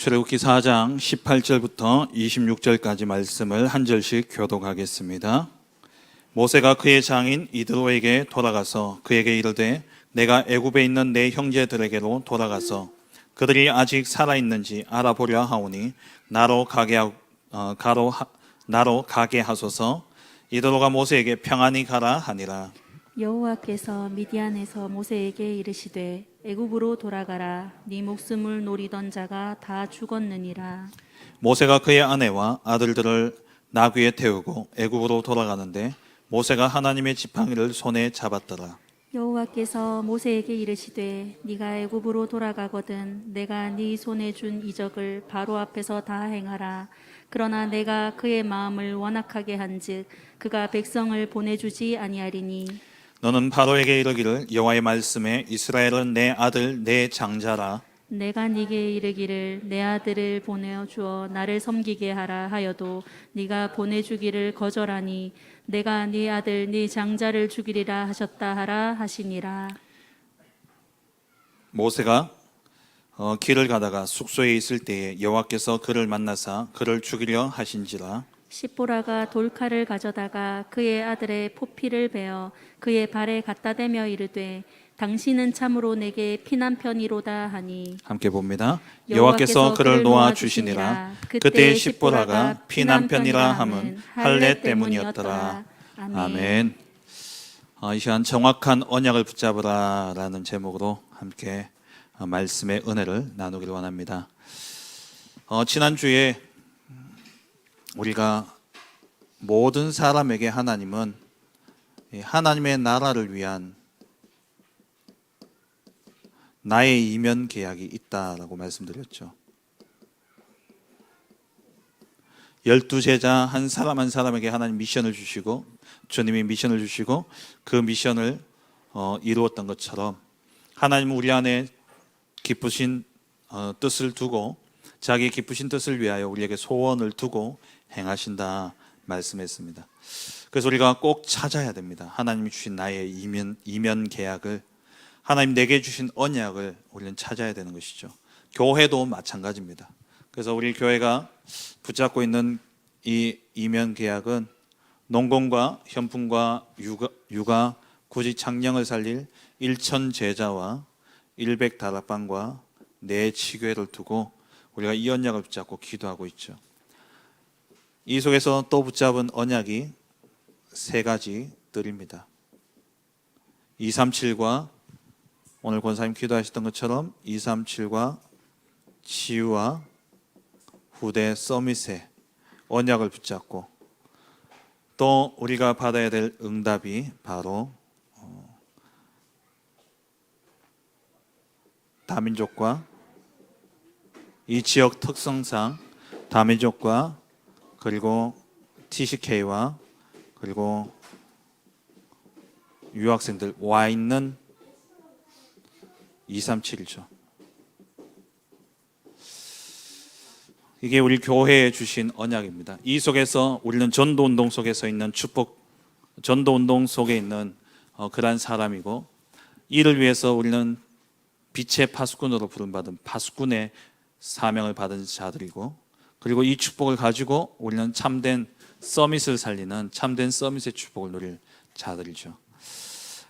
출애굽기 4장 18절부터 26절까지 말씀을 한 절씩 교독하겠습니다. 모세가 그의 장인 이드로에게 돌아가서 그에게 이르되 내가 애굽에 있는 내 형제들에게로 돌아가서 그들이 아직 살아있는지 알아보려 하오니 나로 가게 하소서. 이드로가 모세에게 평안히 가라 하니라. 여호와께서 미디안에서 모세에게 이르시되 애굽으로 돌아가라. 네 목숨을 노리던 자가 다 죽었느니라. 모세가 그의 아내와 아들들을 나귀에 태우고 애굽으로 돌아가는데 모세가 하나님의 지팡이를 손에 잡았더라. 여호와께서 모세에게 이르시되 네가 애굽으로 돌아가거든 내가 네 손에 준 이적을 바로 앞에서 다 행하라. 그러나 내가 그의 마음을 완악하게 한즉 그가 백성을 보내주지 아니하리니 너는 바로에게 이르기를 여호와의 말씀에 이스라엘은 내 아들 내 장자라. 내가 네게 이르기를 내 아들을 보내어 주어 나를 섬기게 하라 하여도 네가 보내주기를 거절하니 내가 네 아들 네 장자를 죽이리라 하셨다 하라 하시니라. 모세가 길을 가다가 숙소에 있을 때에 여호와께서 그를 만나사 그를 죽이려 하신지라. 십보라가 돌칼을 가져다가 그의 아들의 포피를 베어 그의 발에 갖다 대며 이르되 당신은 참으로 내게 피난편이로다 하니 함께 봅니다. 여호와께서 그를 놓아 주시니라. 그때 십보라가 피난편이라 함은 할례 때문이었더라. 아멘. 이 시간 정확한 언약을 붙잡으라라는 제목으로 함께 말씀의 은혜를 나누기를 원합니다. 지난주에 우리가 모든 사람에게 하나님은 하나님의 나라를 위한 나의 이면 계약이 있다라고 말씀드렸죠. 12제자 한 사람 한 사람에게 하나님 미션을 주시고 주님이 미션을 주시고 그 미션을 이루었던 것처럼 하나님은 우리 안에 기쁘신 뜻을 두고 자기 기쁘신 뜻을 위하여 우리에게 소원을 두고 행하신다 말씀했습니다. 그래서 우리가 꼭 찾아야 됩니다. 하나님이 주신 나의 이면 계약을, 하나님 내게 주신 언약을 우리는 찾아야 되는 것이죠. 교회도 마찬가지입니다. 그래서 우리 교회가 붙잡고 있는 이 이면 계약은 농공과 현품과 육아 구직 창령을 살릴 1,000 제자와 100 다락방과 4 치교회를 두고 우리가 이 언약을 붙잡고 기도하고 있죠. 이 속에서 또 붙잡은 언약이 3가지들입니다. 237과 오늘 권사님 기도하셨던 것처럼 237과 치유와 후대 서밋의 언약을 붙잡고 또 우리가 받아야 될 응답이 바로 다민족과 이 지역 특성상 다민족과 그리고 TCK와 그리고 유학생들 와 있는 237이죠. 이게 우리 교회에 주신 언약입니다. 이 속에서 우리는 전도운동 속에서 있는 축복, 전도운동 속에 있는 그러한 사람이고 이를 위해서 우리는 빛의 파수꾼으로 부름받은 파수꾼의 사명을 받은 자들이고 그리고 이 축복을 가지고 우리는 참된 서밋을 살리는 참된 서밋의 축복을 누릴 자들이죠.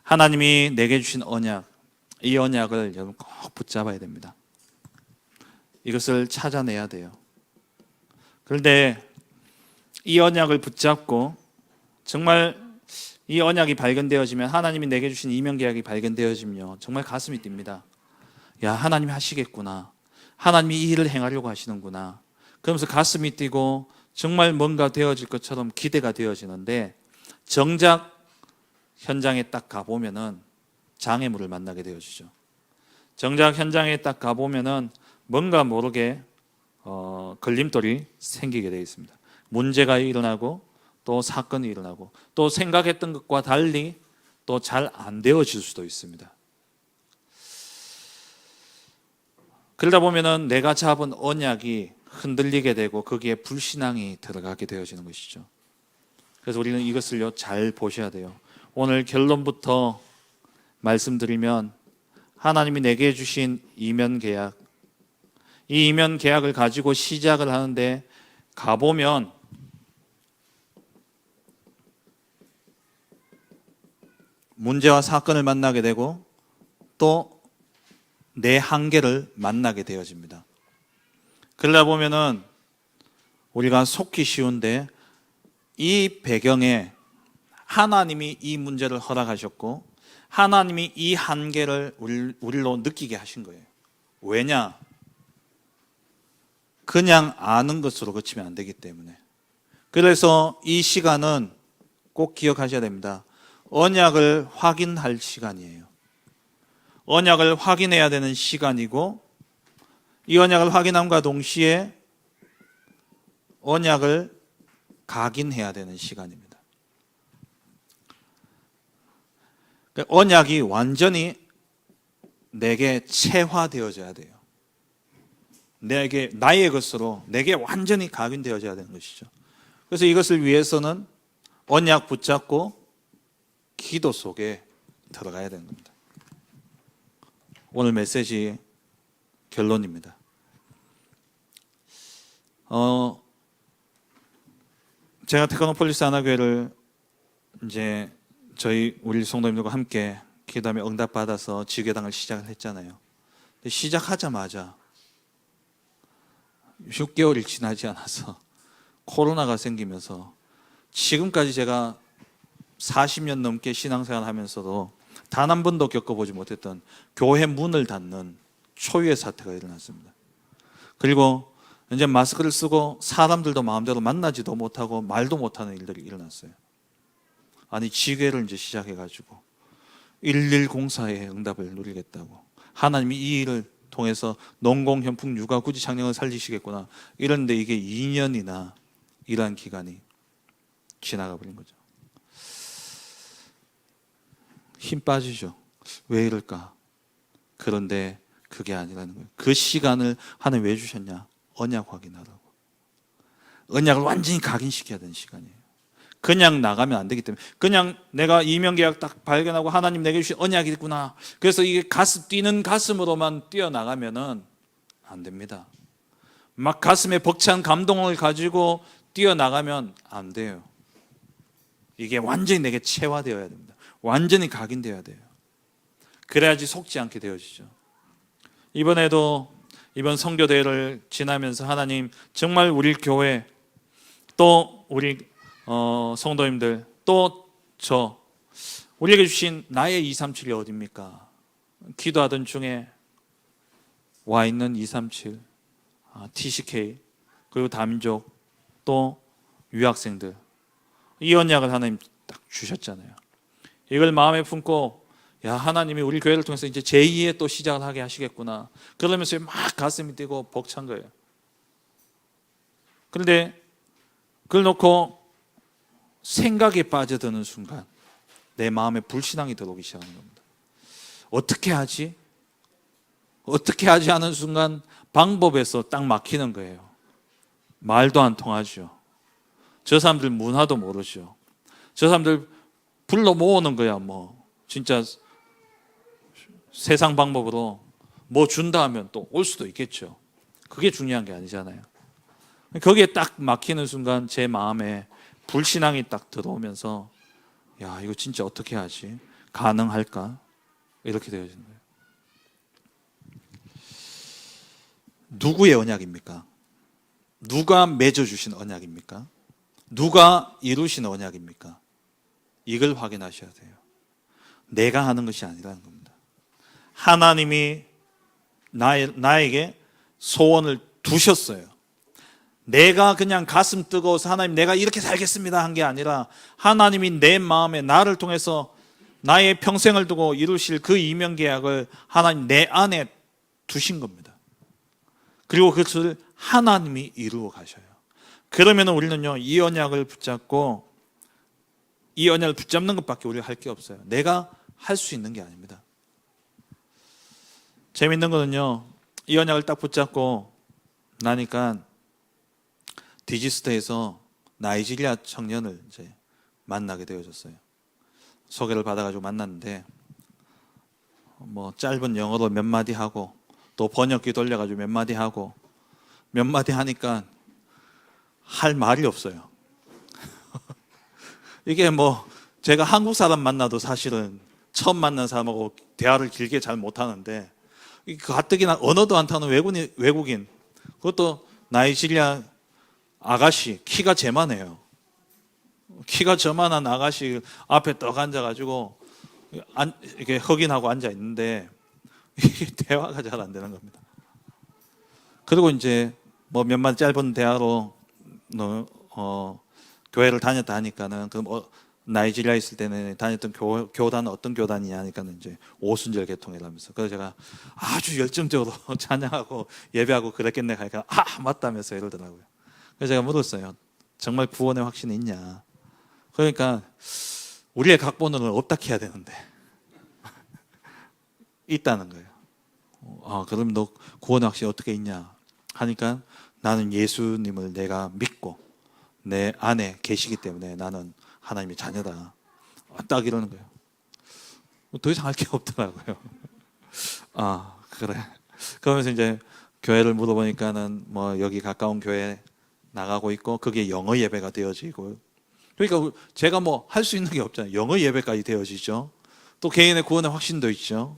하나님이 내게 주신 언약, 이 언약을 여러분 꼭 붙잡아야 됩니다. 이것을 찾아내야 돼요. 그런데 이 언약을 붙잡고 정말 이 언약이 발견되어지면 하나님이 내게 주신 이면계약이 발견되어지면 정말 가슴이 뜁니다. 야, 하나님이 하시겠구나. 하나님이 이 일을 행하려고 하시는구나. 그러면서 가슴이 뛰고 정말 뭔가 되어질 것처럼 기대가 되어지는데 정작 현장에 딱 가보면은 장애물을 만나게 되어지죠. 정작 현장에 딱 가보면은 뭔가 모르게 걸림돌이 생기게 되어 있습니다. 문제가 일어나고 또 사건이 일어나고 또 생각했던 것과 달리 또 잘 안 되어질 수도 있습니다. 그러다 보면은 내가 잡은 언약이 흔들리게 되고 거기에 불신앙이 들어가게 되어지는 것이죠. 그래서 우리는 이것을요 잘 보셔야 돼요. 오늘 결론부터 말씀드리면 하나님이 내게 주신 이면 계약, 이 이면 계약을 가지고 시작을 하는데 가보면 문제와 사건을 만나게 되고 또 내 한계를 만나게 되어집니다. 그러다 보면은 우리가 속기 쉬운데 이 배경에 하나님이 이 문제를 허락하셨고 하나님이 이 한계를 우리로 느끼게 하신 거예요. 왜냐? 그냥 아는 것으로 그치면 안 되기 때문에. 그래서 이 시간은 꼭 기억하셔야 됩니다. 언약을 확인할 시간이에요. 언약을 확인해야 되는 시간이고 이 언약을 확인함과 동시에 언약을 각인해야 되는 시간입니다. 언약이 완전히 내게 체화되어져야 돼요. 나의 것으로 내게 완전히 각인되어져야 되는 것이죠. 그래서 이것을 위해서는 언약 붙잡고 기도 속에 들어가야 되는 겁니다. 오늘 메시지 결론입니다. 제가 테크노폴리스 하나교회를 이제 우리 성도님들과 함께 기도하며 응답받아서 지교당을 시작을 했잖아요. 근데 시작하자마자 6개월이 지나지 않아서 코로나가 생기면서 지금까지 제가 40년 넘게 신앙생활 하면서도 단 한 번도 겪어보지 못했던 교회 문을 닫는 초유의 사태가 일어났습니다. 그리고 이제 마스크를 쓰고 사람들도 마음대로 만나지도 못하고 말도 못하는 일들이 일어났어요. 아니 지교회를 이제 시작해가지고 110사의 응답을 누리겠다고 하나님이 이 일을 통해서 농공, 현풍, 육아, 구지, 창령을 살리시겠구나 이런데 이게 2년이나 이러한 기간이 지나가 버린 거죠. 힘 빠지죠. 왜 이럴까? 그런데 그게 아니라는 거예요. 그 시간을 하나님 왜 주셨냐? 언약 확인하라고. 언약을 완전히 각인시켜야 되는 시간이에요. 그냥 나가면 안 되기 때문에 그냥 내가 이명계약 딱 발견하고 하나님 내게 주신 언약이 있구나. 그래서 이게 뛰는 가슴으로만 뛰어나가면은 안 됩니다. 막 가슴에 벅찬 감동을 가지고 뛰어나가면 안 돼요. 이게 완전히 내게 체화되어야 됩니다. 완전히 각인되어야 돼요. 그래야지 속지 않게 되어지죠. 이번 선교대회를 지나면서 하나님 정말 우리 교회 또 우리 성도님들 또 우리에게 주신 나의 237이 어디입니까? 기도하던 중에 와 있는 237 TCK 그리고 다민족 또 유학생들 이 언약을 하나님 딱 주셨잖아요. 이걸 마음에 품고 야 하나님이 우리 교회를 통해서 이제 제2의 또 시작을 하게 하시겠구나 그러면서 막 가슴이 뛰고 벅찬 거예요. 그런데 그걸 놓고 생각에 빠져드는 순간 내 마음에 불신앙이 들어오기 시작하는 겁니다. 어떻게 하지? 어떻게 하지 하는 순간 방법에서 딱 막히는 거예요. 말도 안 통하죠. 저 사람들 문화도 모르죠. 저 사람들 불러 모으는 거야 진짜 세상 방법으로 뭐 준다 하면 또 올 수도 있겠죠. 그게 중요한 게 아니잖아요. 거기에 딱 막히는 순간 제 마음에 불신앙이 딱 들어오면서 야 이거 진짜 어떻게 하지? 가능할까? 이렇게 되어지는 거예요. 누구의 언약입니까? 누가 맺어주신 언약입니까? 누가 이루신 언약입니까? 이걸 확인하셔야 돼요. 내가 하는 것이 아니라는 겁니다. 하나님이 나에게 소원을 두셨어요. 내가 그냥 가슴 뜨거워서 하나님 내가 이렇게 살겠습니다 한 게 아니라 하나님이 내 마음에 나를 통해서 나의 평생을 두고 이루실 그 이명계약을 하나님 내 안에 두신 겁니다. 그리고 그것을 하나님이 이루어 가셔요. 그러면 우리는요 이 언약을 붙잡고 이 언약을 붙잡는 것밖에 우리가 할 게 없어요. 내가 할 수 있는 게 아닙니다. 재밌는 거는요 이 언약을 딱 붙잡고 나니까 디지스터에서 나이지리아 청년을 이제 만나게 되어졌어요. 소개를 받아가지고 만났는데 짧은 영어로 몇 마디 하고 또 번역기 돌려가지고 몇 마디 하고 몇 마디 하니까 할 말이 없어요. 이게 뭐 제가 한국 사람 만나도 사실은 처음 만난 사람하고 대화를 길게 잘 못하는데 가뜩이나 언어도 안 타는 외국인 그것도 나이지리아 아가씨 키가 제만해요. 키가 저만한 아가씨 앞에 떡 앉아가지고 이렇게 흑인하고 앉아 있는데 이게 대화가 잘 안 되는 겁니다. 그리고 이제 뭐 몇 마디 짧은 대화로 교회를 다녔다 하니까는 그럼 나이지리아 있을 때는 다녔던 교단은 어떤 교단이냐 하니까는 이제 오순절 개통이라면서 그래서 제가 아주 열정적으로 찬양하고 예배하고 그랬겠네 하니까 맞다면서 이러더라고요. 그래서 제가 물었어요. 정말 구원의 확신이 있냐? 그러니까 우리의 각본으로는 없다 해야 되는데 있다는 거예요. 그럼 너 구원의 확신이 어떻게 있냐? 하니까 나는 예수님을 내가 믿고 내 안에 계시기 때문에 나는 하나님의 자녀다. 딱 이러는 거예요. 더 이상 할 게 없더라고요. 그래. 그러면서 이제 교회를 물어보니까는 뭐 여기 가까운 교회 나가고 있고 그게 영어 예배가 되어지고 그러니까 제가 뭐 할 수 있는 게 없잖아요. 영어 예배까지 되어지죠. 또 개인의 구원의 확신도 있죠.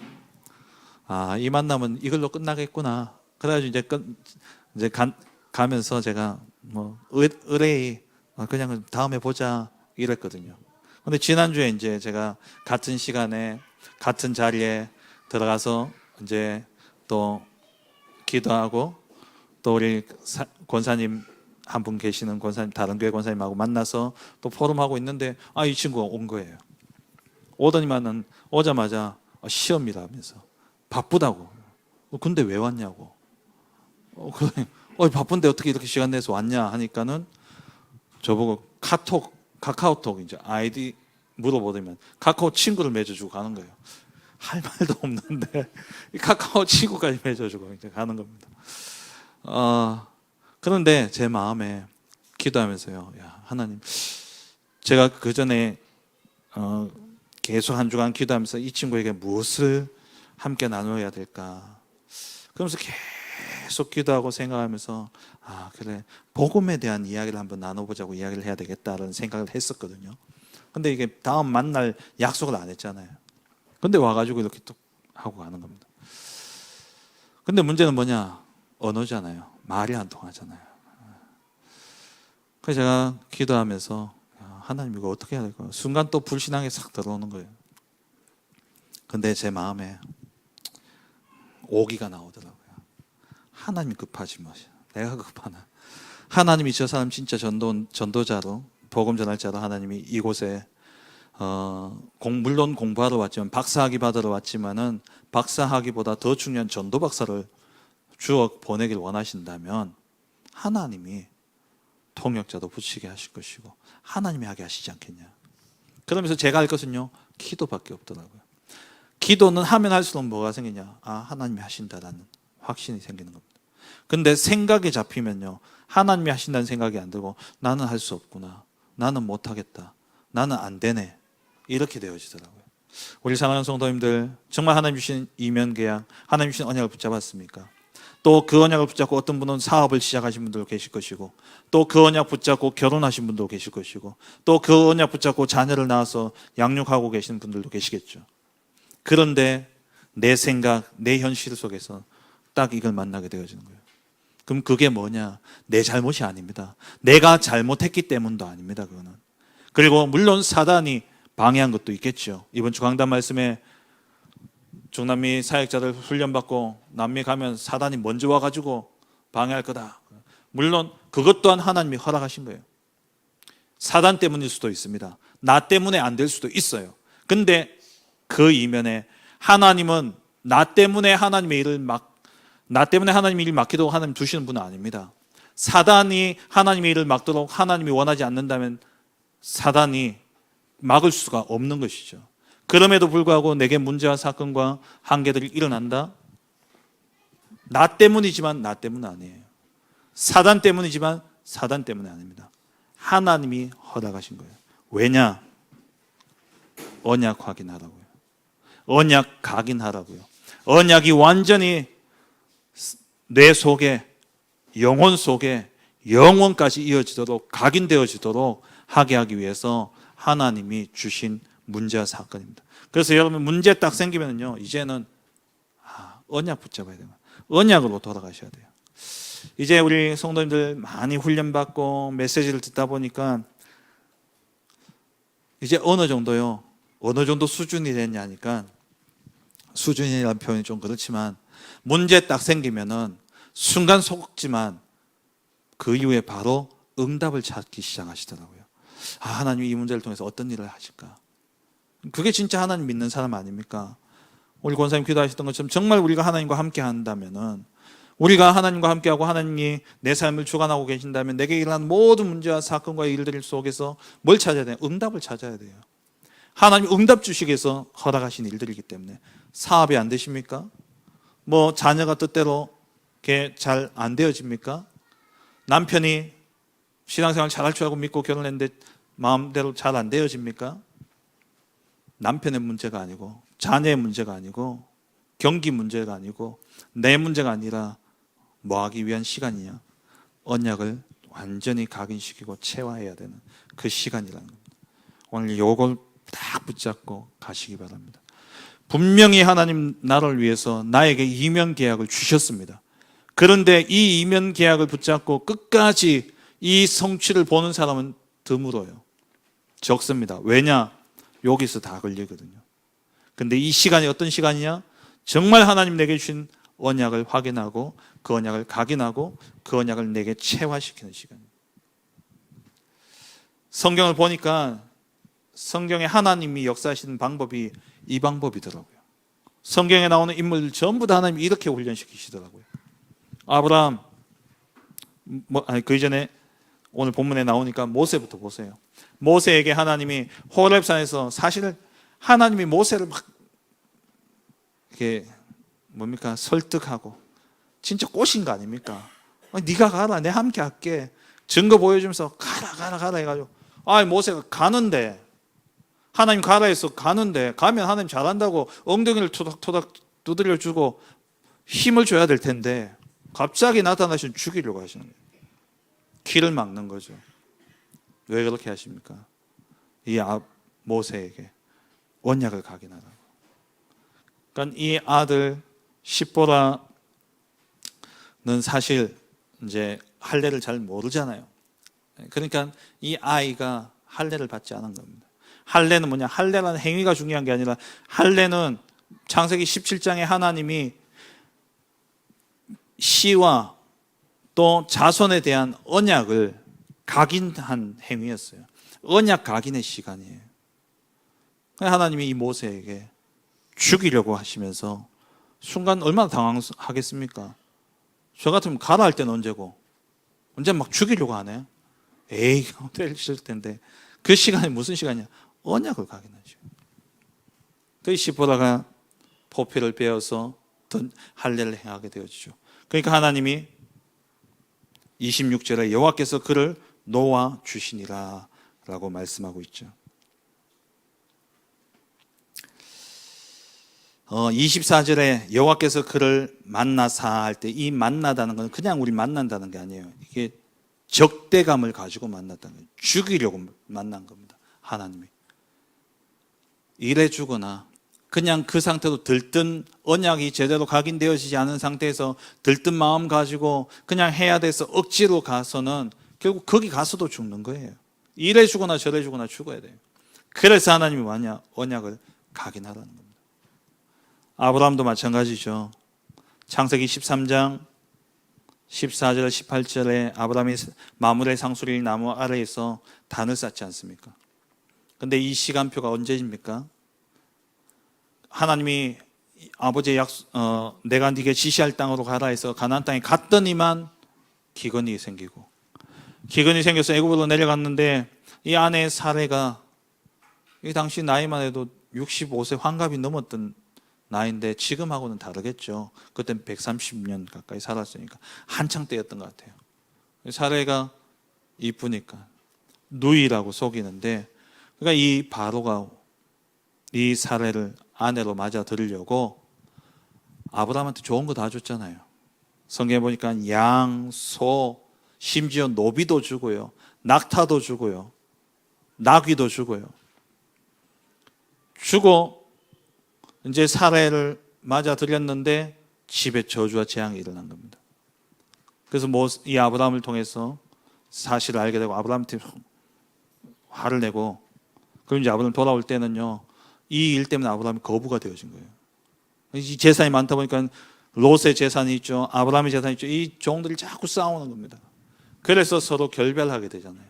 이 만남은 이걸로 끝나겠구나. 그래가지고 이제 가면서 제가 뭐 의뢰이 그냥 다음에 보자 이랬거든요. 근데 지난주에 이제 제가 같은 시간에 같은 자리에 들어가서 이제 또 기도하고 또 우리 권사님 한 분 계시는 권사님 다른 교회 권사님하고 만나서 또 포럼하고 있는데 이 친구가 온 거예요. 오더니만은 오자마자 시험이라 하면서 바쁘다고. 근데 왜 왔냐고. 바쁜데 어떻게 이렇게 시간 내서 왔냐 하니까는 저보고 카카오톡 이제 아이디 물어보더면 카카오 친구를 맺어주고 가는 거예요. 할 말도 없는데 카카오 친구까지 맺어주고 이제 가는 겁니다. 그런데 제 마음에 기도하면서요. 야, 하나님, 제가 그 전에 계속 한 주간 기도하면서 이 친구에게 무엇을 함께 나눠야 될까? 그러면서 계속 기도하고 생각하면서 그래 복음에 대한 이야기를 한번 나눠보자고 이야기를 해야 되겠다라는 생각을 했었거든요. 근데 이게 다음 만날 약속을 안 했잖아요. 근데 와가지고 이렇게 또 하고 가는 겁니다. 근데 문제는 뭐냐? 언어잖아요. 말이 안 통하잖아요. 그래서 제가 기도하면서 하나님 이거 어떻게 해야 될까? 순간 또 불신앙이 싹 들어오는 거예요. 근데 제 마음에 오기가 나오더라고요. 하나님 급하지 마세요. 내가 급하나. 하나님이 저 사람 진짜 전도자로 복음 전할 자로 하나님이 이곳에 물론 공부하러 왔지만 박사학위 받으러 왔지만은 박사학위보다 더 중요한 전도 박사를 주어 보내길 원하신다면 하나님이 통역자도 붙이게 하실 것이고 하나님이 하게 하시지 않겠냐. 그러면서 제가 할 것은요 기도밖에 없더라고요. 기도는 하면 할수록 뭐가 생기냐? 하나님이 하신다라는 확신이 생기는 겁니다. 근데 생각이 잡히면요 하나님이 하신다는 생각이 안 들고 나는 할 수 없구나, 나는 못하겠다, 나는 안 되네 이렇게 되어지더라고요. 우리 사랑하는 성도님들 정말 하나님 주신 이면계약 하나님 주신 언약을 붙잡았습니까? 또 그 언약을 붙잡고 어떤 분은 사업을 시작하신 분들도 계실 것이고 또 그 언약 붙잡고 결혼하신 분도 계실 것이고 또 그 언약 붙잡고 자녀를 낳아서 양육하고 계시는 분들도 계시겠죠. 그런데 내 생각, 내 현실 속에서 딱 이걸 만나게 되어지는 거예요. 그럼 그게 뭐냐? 내 잘못이 아닙니다. 내가 잘못했기 때문도 아닙니다. 그거는. 그리고 물론 사단이 방해한 것도 있겠죠. 이번 주 강단 말씀에 중남미 사역자들 훈련받고 남미 가면 사단이 먼저 와가지고 방해할 거다. 물론 그것 또한 하나님이 허락하신 거예요. 사단 때문일 수도 있습니다. 나 때문에 안 될 수도 있어요. 근데 그 이면에 하나님은 나 때문에 하나님의 일을 맡기도록 하나님 두시는 분은 아닙니다. 사단이 하나님의 일을 막도록 하나님이 원하지 않는다면 사단이 막을 수가 없는 것이죠. 그럼에도 불구하고 내게 문제와 사건과 한계들이 일어난다? 나 때문이지만 나 때문은 아니에요. 사단 때문이지만 사단 때문은 아닙니다. 하나님이 허락하신 거예요. 왜냐? 언약 확인하라고요. 언약 각인하라고요. 언약이 완전히 뇌 속에, 영혼 속에 영원까지 이어지도록, 각인되어지도록 하게 하기 위해서 하나님이 주신 문제와 사건입니다. 그래서 여러분 문제 딱 생기면요, 이제는 언약 붙잡아야 돼요. 언약으로 돌아가셔야 돼요. 이제 우리 성도님들 많이 훈련받고 메시지를 듣다 보니까 이제 어느 정도 수준이 됐냐니까, 수준이라는 표현이 좀 그렇지만 문제 딱 생기면은 순간 속지만 그 이후에 바로 응답을 찾기 시작하시더라고요. 하나님이 이 문제를 통해서 어떤 일을 하실까? 그게 진짜 하나님 믿는 사람 아닙니까? 우리 권사님 기도하셨던 것처럼 정말 우리가 하나님과 함께 한다면은, 우리가 하나님과 함께하고 하나님이 내 삶을 주관하고 계신다면 내게 일어난 모든 문제와 사건과 일들 속에서 뭘 찾아야 돼요? 응답을 찾아야 돼요. 하나님 응답 주시기 위해서 허락하신 일들이기 때문에. 사업이 안 되십니까? 자녀가 뜻대로 잘 안 되어집니까? 남편이 신앙생활 잘할 줄 알고 믿고 결혼했는데 마음대로 잘 안 되어집니까? 남편의 문제가 아니고, 자녀의 문제가 아니고, 경기 문제가 아니고, 내 문제가 아니라 뭐 하기 위한 시간이냐? 언약을 완전히 각인시키고 체화해야 되는 그 시간이라는 겁니다. 오늘 요걸 딱 붙잡고 가시기 바랍니다. 분명히 하나님 나를 위해서 나에게 이면 계약을 주셨습니다. 그런데 이 이면 계약을 붙잡고 끝까지 이 성취를 보는 사람은 드물어요. 적습니다. 왜냐? 여기서 다 걸리거든요. 근데 이 시간이 어떤 시간이냐? 정말 하나님 내게 주신 언약을 확인하고 그 언약을 각인하고 그 언약을 내게 체화시키는 시간입니다. 성경을 보니까 성경에 하나님이 역사하시는 방법이 이 방법이더라고요. 성경에 나오는 인물들 전부 다 하나님이 이렇게 훈련시키시더라고요. 아브라함, 그 이전에 오늘 본문에 나오니까 모세부터 보세요. 모세에게 하나님이 호렙산에서, 사실 하나님이 모세를 막 이렇게 설득하고 진짜 꼬신 거 아닙니까? 네가 가라, 내가 함께 할게. 증거 보여주면서 가라 해가지고, 모세가 가는데, 하나님 가라 해서 가는데, 가면 하나님 잘한다고 엉덩이를 토닥토닥 두드려주고 힘을 줘야 될 텐데 갑자기 나타나시면 죽이려고 하시는 거예요. 길을 막는 거죠. 왜 그렇게 하십니까? 이 모세에게 언약을 각인하라고. 그러니까 이 아들 십보라는 사실 이제 할례를 잘 모르잖아요. 그러니까 이 아이가 할례를 받지 않은 겁니다. 할례는 뭐냐? 할례라는 행위가 중요한 게 아니라, 할례는 창세기 17장에 하나님이 시와 또 자손에 대한 언약을 각인한 행위였어요. 언약 각인의 시간이에요. 하나님이 이 모세에게 죽이려고 하시면서 순간 얼마나 당황하겠습니까? 저 같으면 가라 할 때는 언제고, 언제 막 죽이려고 하네? 에이, 때릴 텐데. 그 시간이 무슨 시간이냐? 언약을 각인한 시간. 그 시보라가 포피를 베어서 할례를 행하게 되어지죠. 그러니까 하나님이 26절에 여호와께서 그를 놓아 주시니라 라고 말씀하고 있죠. 24절에 여호와께서 그를 만나사 할 때, 이 만나다는 건 그냥 우리 만난다는 게 아니에요. 이게 적대감을 가지고 만났다는 거예요. 죽이려고 만난 겁니다. 하나님이 이래 주거나 그냥 그 상태로 들뜬, 언약이 제대로 각인되어지지 않은 상태에서 들뜬 마음 가지고 그냥 해야 돼서 억지로 가서는 결국 거기 가서도 죽는 거예요. 이래 주거나 저래 주거나 죽어야 돼요. 그래서 하나님이 뭐냐? 언약을 각인하라는 겁니다. 아브라함도 마찬가지죠. 창세기 13장 14절 18절에 아브라함이 마므레 상수리 나무 아래에서 단을 쌓지 않습니까? 근데 이 시간표가 언제입니까? 하나님이 아버지의 내가 네게 지시할 땅으로 가라 해서 가나안 땅에 갔더니만 기근이 생기고, 기근이 생겨서 애굽으로 내려갔는데 이 아내의 사례가, 이 당시 나이만 해도 65세 환갑이 넘었던 나이인데 지금하고는 다르겠죠. 그때는 130년 가까이 살았으니까 한창 때였던 것 같아요. 사례가 이쁘니까 누이라고 속이는데, 그러니까 이 바로가 이 사례를 아내로 맞아 들으려고 아브라함한테 좋은 거 다 줬잖아요. 성경에 보니까 양, 소, 심지어 노비도 주고요. 낙타도 주고요. 나귀도 주고요. 주고 이제 사례를 맞아 드렸는데 집에 저주와 재앙이 일어난 겁니다. 그래서 이 아브라함을 통해서 사실을 알게 되고 아브라함한테 화를 내고, 그럼 이제 아브라함 돌아올 때는요, 이 일 때문에 아브라함이 거부가 되어진 거예요. 이 재산이 많다 보니까 롯의 재산이 있죠, 아브라함의 재산이 있죠. 이 종들이 자꾸 싸우는 겁니다. 그래서 서로 결별하게 되잖아요.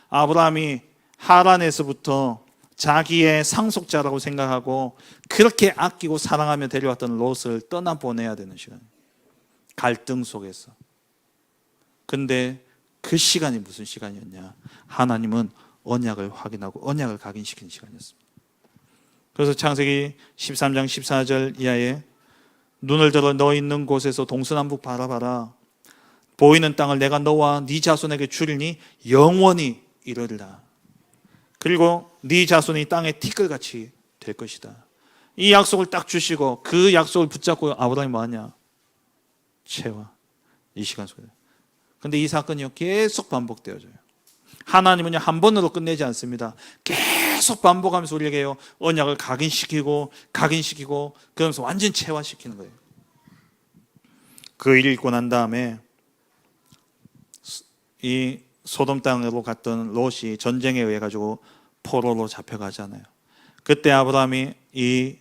아브라함이 하란에서부터 자기의 상속자라고 생각하고 그렇게 아끼고 사랑하며 데려왔던 롯을 떠나보내야 되는 시간이에요. 갈등 속에서. 근데 그 시간이 무슨 시간이었냐? 하나님은 언약을 확인하고 언약을 각인시키는 시간이었습니다. 그래서 창세기 13장 14절 이하에 눈을 들어 너 있는 곳에서 동서남북 바라봐라. 보이는 땅을 내가 너와 네 자손에게 주리니 영원히 이르리라. 그리고 네 자손이 땅에 티끌같이 될 것이다. 이 약속을 딱 주시고 그 약속을 붙잡고 아브라함이 뭐하냐? 채와. 이 시간 속에. 근데 이 사건이요, 계속 반복되어져요. 하나님은요, 한 번으로 끝내지 않습니다. 계속 반복하면서 우리에게요, 언약을 각인시키고 그러면서 완전 체화시키는 거예요. 그 일을 읽고 난 다음에 이 소돔 땅으로 갔던 롯이 전쟁에 의해 가지고 포로로 잡혀가잖아요. 그때 아브라함이 이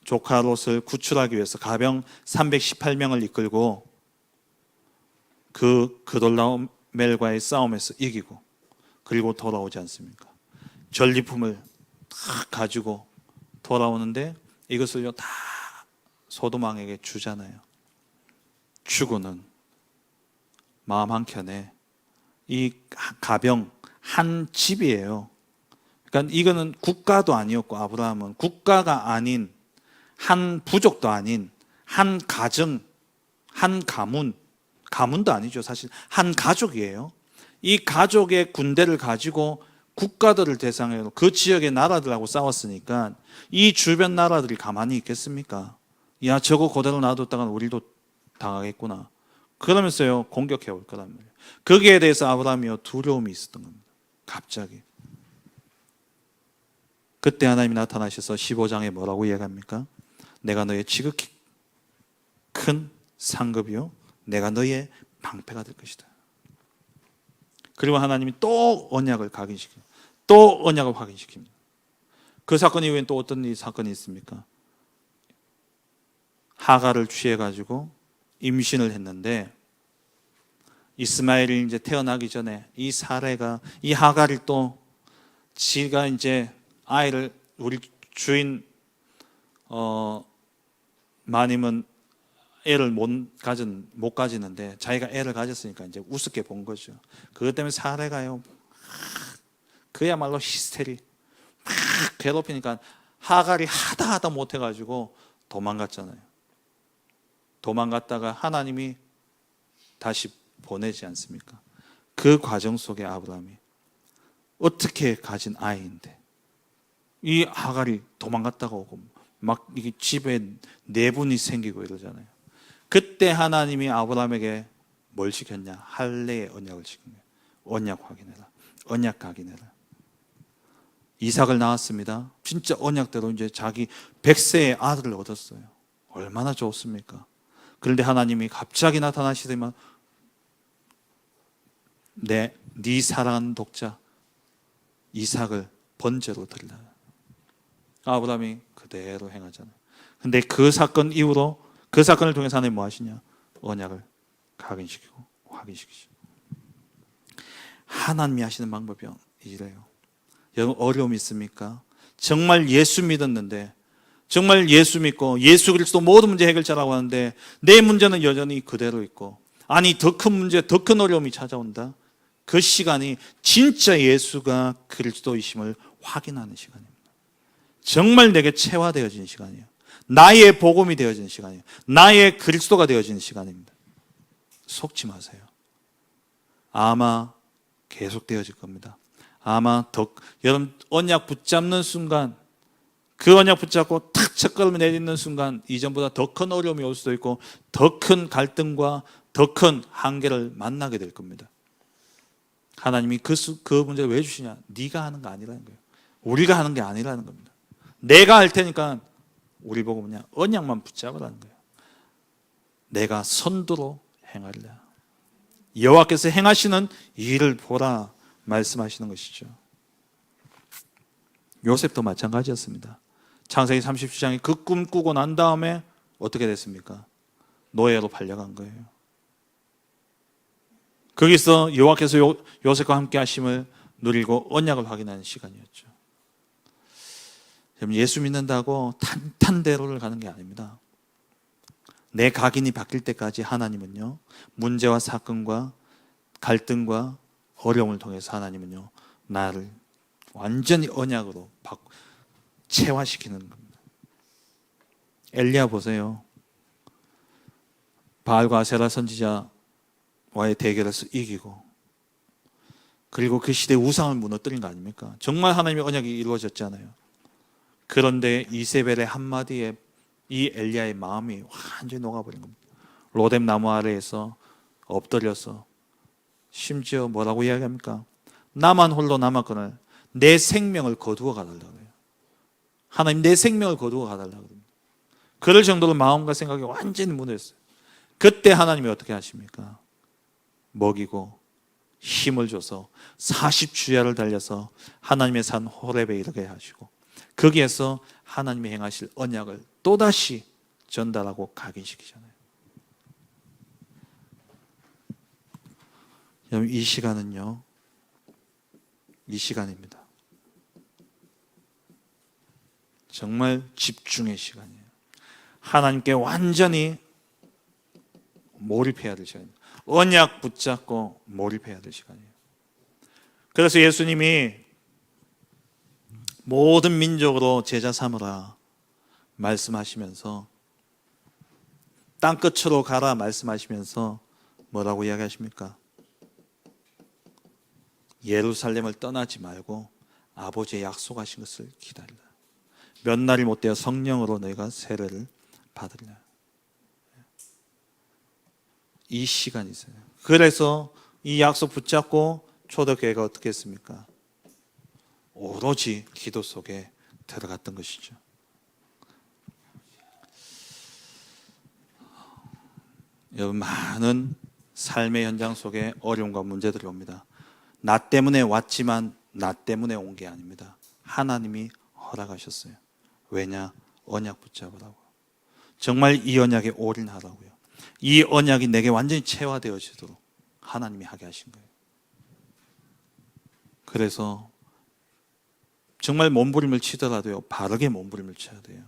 조카 롯을 구출하기 위해서 가병 318명을 이끌고 그 그돌라오멜과의 싸움에서 이기고, 그리고 돌아오지 않습니까? 전리품을 다 가지고 돌아오는데 이것을요 다 소돔 왕에게 주잖아요. 주고는 마음 한켠에 이 가병 한 집이에요. 그러니까 이거는 국가도 아니었고, 아브라함은 국가가 아닌, 한 부족도 아닌, 한 가정, 한 가문도 아니죠. 사실 한 가족이에요. 이 가족의 군대를 가지고 국가들을 대상으로 그 지역의 나라들하고 싸웠으니까 이 주변 나라들이 가만히 있겠습니까? 야, 저거 그대로 놔뒀다간 우리도 당하겠구나. 그러면서요 공격해 올 거란 말이에요. 거기에 대해서 아브라함이요 두려움이 있었던 겁니다. 갑자기. 그때 하나님이 나타나셔서 15장에 뭐라고 이야기합니까? 내가 너의 지극히 큰 상급이요, 내가 너의 방패가 될 것이다. 그리고 하나님이 또 언약을 각인시킵니다. 또 언약을 확인시킵니다. 그 사건 이후엔 또 어떤 사건이 있습니까? 하가를 취해가지고 임신을 했는데, 이스마엘이 이제 태어나기 전에 이 사레가, 이 하가를 또 지가 이제 아이를, 우리 주인 마님은 애를 못 가지는데 자기가 애를 가졌으니까 이제 우습게 본 거죠. 그것 때문에 사례가요, 그야말로 히스테리 막 괴롭히니까 하갈이 하다 못해가지고 도망갔잖아요. 도망갔다가 하나님이 다시 보내지 않습니까? 그 과정 속에 아브라함이 어떻게 가진 아이인데 이 하갈이 도망갔다가 오고 막 이게 집에 내분이 생기고 이러잖아요. 그때 하나님이 아브라함에게 뭘 시켰냐? 할례의 언약을 시킨 거예요. 언약 확인해라. 언약 각인해라. 이삭을 낳았습니다. 진짜 언약대로 이제 자기 100세의 아들을 얻었어요. 얼마나 좋습니까? 그런데 하나님이 갑자기 나타나시더만 네 사랑하는 독자 이삭을 번제로 드리라. 아브라함이 그대로 행하잖아요. 근데 그 사건 이후로, 그 사건을 통해서 하나님 뭐 하시냐? 언약을 각인시키고 확인시키시고. 하나님이 하시는 방법이 이래요. 여러분 어려움이 있습니까? 정말 예수 믿었는데, 정말 예수 믿고 예수 그리스도 모든 문제 해결자라고 하는데 내 문제는 여전히 그대로 있고, 아니 더 큰 문제, 더 큰 어려움이 찾아온다. 그 시간이 진짜 예수가 그리스도이심을 확인하는 시간입니다. 정말 내게 체화되어지는 시간이에요. 나의 복음이 되어지는 시간이에요. 나의 그리스도가 되어지는 시간입니다. 속지 마세요. 아마 계속 되어질 겁니다. 아마 여러분 언약 붙잡는 순간 그 언약 붙잡고 탁 첫걸음을 내딛는 순간 이전보다 더 큰 어려움이 올 수도 있고 더 큰 갈등과 더 큰 한계를 만나게 될 겁니다. 하나님이 그 문제를 왜 주시냐? 네가 하는 거 아니라는 거예요. 우리가 하는 게 아니라는 겁니다. 내가 할 테니까 우리 보고 뭐냐? 언약만 붙잡으라는 거예요. 내가 선두로 행하리라. 여호와께서 행하시는 일을 보라 말씀하시는 것이죠. 요셉도 마찬가지였습니다. 창세기 37장에 그 꿈 꾸고 난 다음에 어떻게 됐습니까? 노예로 팔려간 거예요. 거기서 여호와께서 요셉과 함께 하심을 누리고 언약을 확인하는 시간이었죠. 예수 믿는다고 탄탄대로를 가는 게 아닙니다. 내 각인이 바뀔 때까지 하나님은요, 문제와 사건과 갈등과 어려움을 통해서 하나님은요, 나를 완전히 언약으로 체화시키는 겁니다. 엘리야 보세요. 바알과 아세라 선지자와의 대결에서 이기고, 그리고 그 시대의 우상을 무너뜨린 거 아닙니까? 정말 하나님의 언약이 이루어졌잖아요. 그런데 이세벨의 한마디에 이 엘리야의 마음이 완전히 녹아버린 겁니다. 로뎀 나무 아래에서 엎드려서 심지어 뭐라고 이야기합니까? 나만 홀로 남았거늘 내 생명을 거두어 가달라고 해요. 하나님 내 생명을 거두어 가달라고 합니다. 그럴 정도로 마음과 생각이 완전히 무너졌어요. 그때 하나님이 어떻게 하십니까? 먹이고 힘을 줘서 40주야를 달려서 하나님의 산 호렙에 이르게 하시고, 거기에서 하나님이 행하실 언약을 또다시 전달하고 각인시키잖아요. 여러분, 이 시간은요, 이 시간입니다. 정말 집중의 시간이에요. 하나님께 완전히 몰입해야 될 시간입니다. 언약 붙잡고 몰입해야 될 시간이에요. 그래서 예수님이 모든 민족으로 제자 삼으라 말씀하시면서, 땅끝으로 가라 말씀하시면서 뭐라고 이야기하십니까? 예루살렘을 떠나지 말고 아버지의 약속하신 것을 기다리라. 몇 날이 못되어 성령으로 너희가 세례를 받으리라. 이 시간이 있어요. 그래서 이 약속 붙잡고 초대교회가 어떻게 했습니까? 오로지 기도 속에 들어갔던 것이죠. 여러분, 많은 삶의 현장 속에 어려움과 문제들이 옵니다. 나 때문에 왔지만 나 때문에 온 게 아닙니다. 하나님이 허락하셨어요. 왜냐? 언약 붙잡으라고. 정말 이 언약에 올인하라고요. 이 언약이 내게 완전히 체화되어지도록 하나님이 하게 하신 거예요. 그래서 정말 몸부림을 치더라도요, 바르게 몸부림을 쳐야 돼요.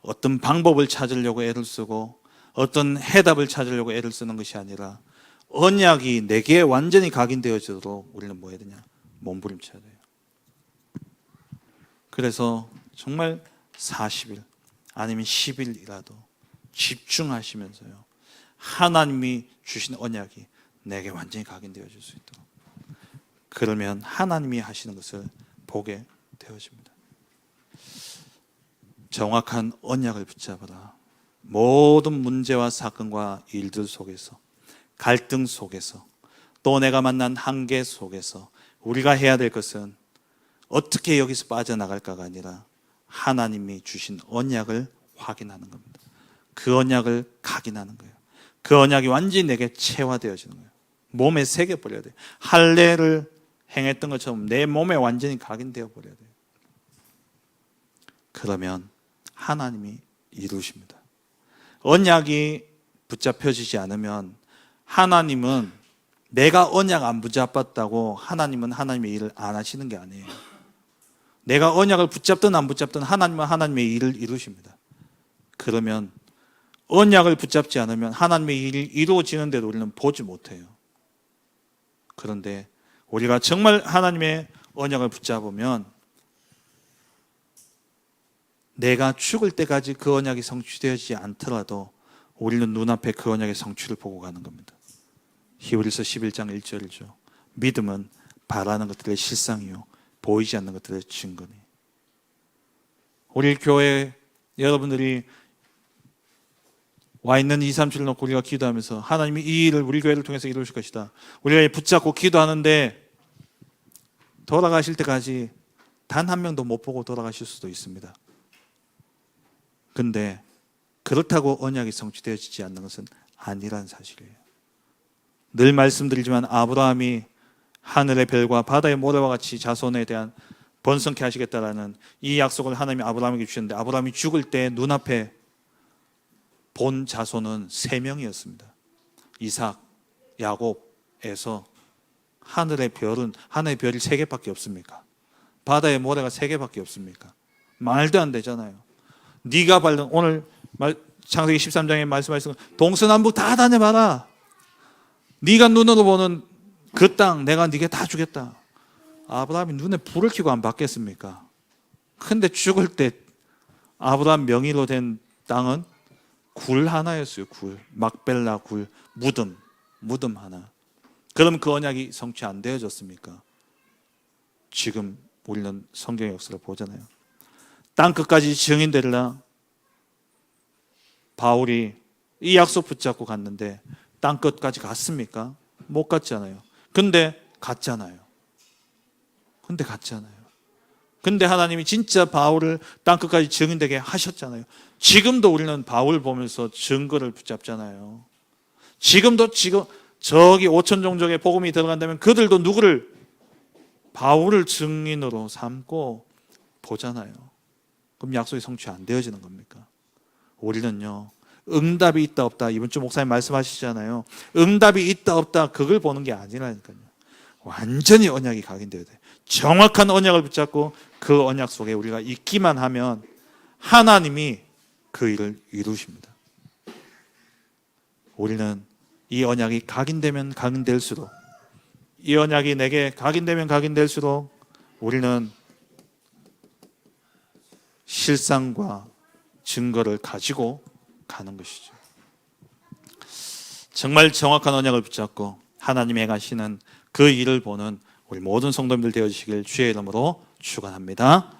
어떤 방법을 찾으려고 애를 쓰고 어떤 해답을 찾으려고 애를 쓰는 것이 아니라 언약이 내게 완전히 각인되어지도록 우리는 뭐 해야 되냐? 몸부림쳐야 돼요. 그래서 정말 40일 아니면 10일이라도 집중하시면서요, 하나님이 주신 언약이 내게 완전히 각인되어질 수 있도록, 그러면 하나님이 하시는 것을 보게 되어집니다. 정확한 언약을 붙잡아라. 모든 문제와 사건과 일들 속에서, 갈등 속에서, 또 내가 만난 한계 속에서 우리가 해야 될 것은 어떻게 여기서 빠져나갈까가 아니라 하나님이 주신 언약을 확인하는 겁니다. 그 언약을 각인하는 거예요. 그 언약이 완전히 내게 체화되어지는 거예요. 몸에 새겨버려야 돼요. 할례를 행했던 것처럼 내 몸에 완전히 각인되어 버려야 돼요. 그러면 하나님이 이루십니다. 언약이 붙잡혀지지 않으면 하나님은, 내가 언약 안 붙잡았다고 하나님은 하나님의 일을 안 하시는 게 아니에요. 내가 언약을 붙잡든 안 붙잡든 하나님은 하나님의 일을 이루십니다. 그러면 언약을 붙잡지 않으면 하나님의 일이 이루어지는데도 우리는 보지 못해요. 그런데 우리가 정말 하나님의 언약을 붙잡으면 내가 죽을 때까지 그 언약이 성취되지 않더라도 우리는 눈앞에 그 언약의 성취를 보고 가는 겁니다. 히브리서 11장 1절이죠. 믿음은 바라는 것들의 실상이요 보이지 않는 것들의 증거니. 우리 교회 여러분들이 와 있는 2, 3주를 놓고 우리가 기도하면서 하나님이 이 일을 우리 교회를 통해서 이루실 것이다. 우리가 붙잡고 기도하는데 돌아가실 때까지 단 한 명도 못 보고 돌아가실 수도 있습니다. 근데 그렇다고 언약이 성취되어지지 않는 것은 아니란 사실이에요. 늘 말씀드리지만 아브라함이 하늘의 별과 바다의 모래와 같이 자손에 대한 번성케 하시겠다라는 이 약속을 하나님이 아브라함에게 주셨는데 아브라함이 죽을 때 눈앞에 본 자손은 3명이었습니다. 이삭, 야곱에서 하늘의 별이 3개밖에 없습니까? 바다의 모래가 3개밖에 없습니까? 말도 안 되잖아요. 네가 밟는 오늘 창세기 13장에 말씀하신 동서남북 다 다녀봐라. 네가 눈으로 보는 그 땅 내가 네게 다 주겠다. 아브라함이 눈에 불을 켜고 안 받겠습니까? 근데 죽을 때 아브라함 명의로 된 땅은 굴 하나였어요. 굴, 막벨라 굴, 무덤 하나. 그럼 그 언약이 성취 안 되어졌습니까? 지금 우리는 성경의 역사를 보잖아요. 땅 끝까지 증인되리라. 바울이 이 약속 붙잡고 갔는데 땅 끝까지 갔습니까? 못 갔잖아요. 근데 갔잖아요. 근데 하나님이 진짜 바울을 땅 끝까지 증인되게 하셨잖아요. 지금도 우리는 바울 보면서 증거를 붙잡잖아요. 지금 저기 5천 종족의 복음이 들어간다면 그들도 누구를 바울을 증인으로 삼고 보잖아요. 그럼 약속이 성취 안 되어지는 겁니까? 우리는요, 응답이 있다 없다, 이번 주 목사님 말씀하시잖아요. 응답이 있다 없다 그걸 보는 게 아니라니까요. 완전히 언약이 각인되어야 돼요. 정확한 언약을 붙잡고 그 언약 속에 우리가 있기만 하면 하나님이 그 일을 이루십니다. 우리는 이 언약이 각인되면 각인될수록, 이 언약이 내게 각인되면 각인될수록 우리는 실상과 증거를 가지고 가는 것이죠. 정말 정확한 언약을 붙잡고 하나님이 행하시는 그 일을 보는 우리 모든 성도님들 되어주시길 주의 이름으로 축원합니다.